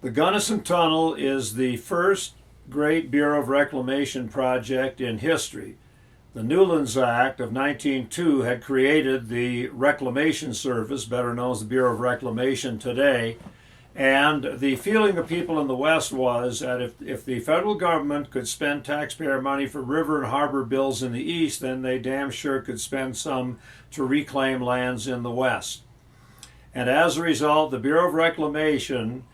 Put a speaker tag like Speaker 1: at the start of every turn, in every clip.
Speaker 1: The Gunnison Tunnel is the first great Bureau of Reclamation project in history. The Newlands Act of 1902 had created the Reclamation Service, better known as the Bureau of Reclamation today, and the feeling of people in the West was that if the federal government could spend taxpayer money for river and harbor bills in the East, then they damn sure could spend some to reclaim lands in the West. And as a result, the Bureau of Reclamation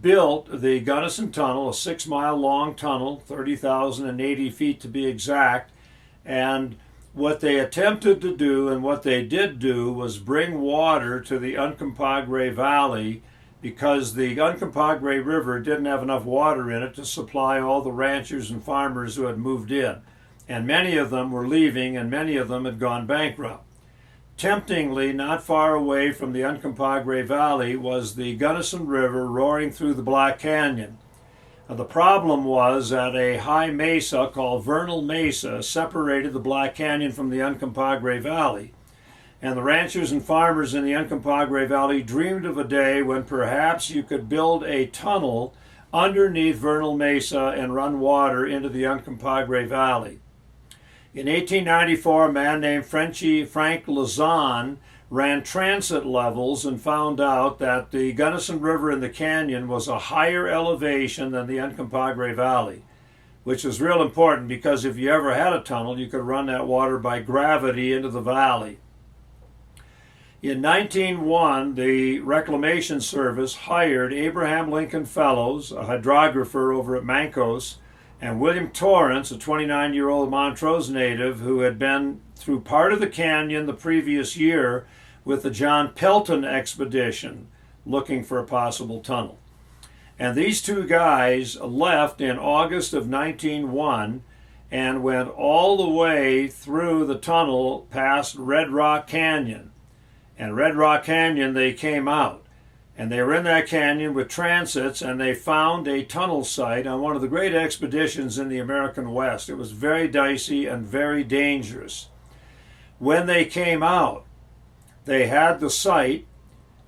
Speaker 1: built the Gunnison Tunnel, a 6-mile long tunnel, 30,080 feet to be exact. And what they attempted to do and what they did do was bring water to the Uncompahgre Valley because the Uncompahgre River didn't have enough water in it to supply all the ranchers and farmers who had moved in. And many of them were leaving and many of them had gone bankrupt. Temptingly, not far away from the Uncompahgre Valley was the Gunnison River roaring through the Black Canyon. Now, the problem was that a high mesa called Vernal Mesa separated the Black Canyon from the Uncompahgre Valley. And the ranchers and farmers in the Uncompahgre Valley dreamed of a day when perhaps you could build a tunnel underneath Vernal Mesa and run water into the Uncompahgre Valley. In 1894, a man named Frank Lazan ran transit levels and found out that the Gunnison River in the canyon was a higher elevation than the Uncompahgre Valley, which was real important because if you ever had a tunnel, you could run that water by gravity into the valley. In 1901, the Reclamation Service hired Abraham Lincoln Fellows, a hydrographer over at Mancos, and William Torrance, a 29-year-old Montrose native who had been through part of the canyon the previous year with the John Pelton expedition looking for a possible tunnel. And these two guys left in August of 1901 and went all the way through the tunnel past Red Rock Canyon. And Red Rock Canyon, they came out. And they were in that canyon with transits, and they found a tunnel site on one of the great expeditions in the American West. It was very dicey and very dangerous. When they came out, they had the site,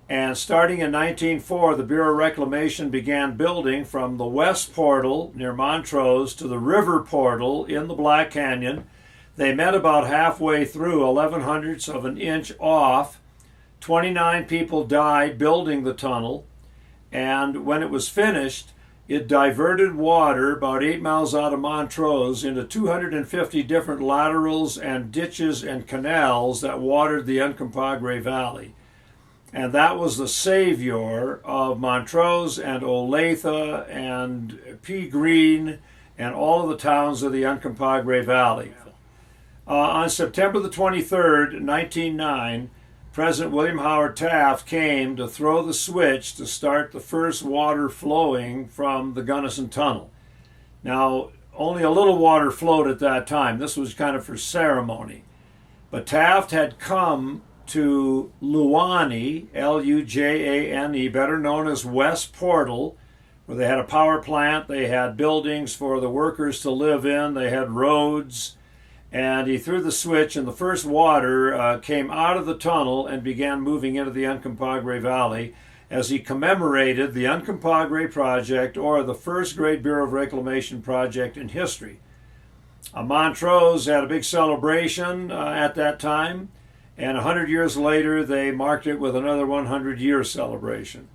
Speaker 1: and starting in 1904, the Bureau of Reclamation began building from the west portal near Montrose to the river portal in the Black Canyon. They met about halfway through, 11/100ths of an inch off. 29 people died building the tunnel, and when it was finished, it diverted water about 8 miles out of Montrose into 250 different laterals and ditches and canals that watered the Uncompahgre Valley. And that was the savior of Montrose and Olathe and Pea Green and all of the towns of the Uncompahgre Valley. On September the 23rd, 1909, President William Howard Taft came to throw the switch to start the first water flowing from the Gunnison Tunnel. Now, only a little water flowed at that time. This was kind of for ceremony. But Taft had come to Luani, Lujane, better known as West Portal, where they had a power plant, they had buildings for the workers to live in, they had roads, and he threw the switch, and the first water came out of the tunnel and began moving into the Uncompahgre Valley as he commemorated the Uncompahgre Project, or the first great Bureau of Reclamation project in history. Montrose had a big celebration at that time, and 100 years later they marked it with another 100-year celebration.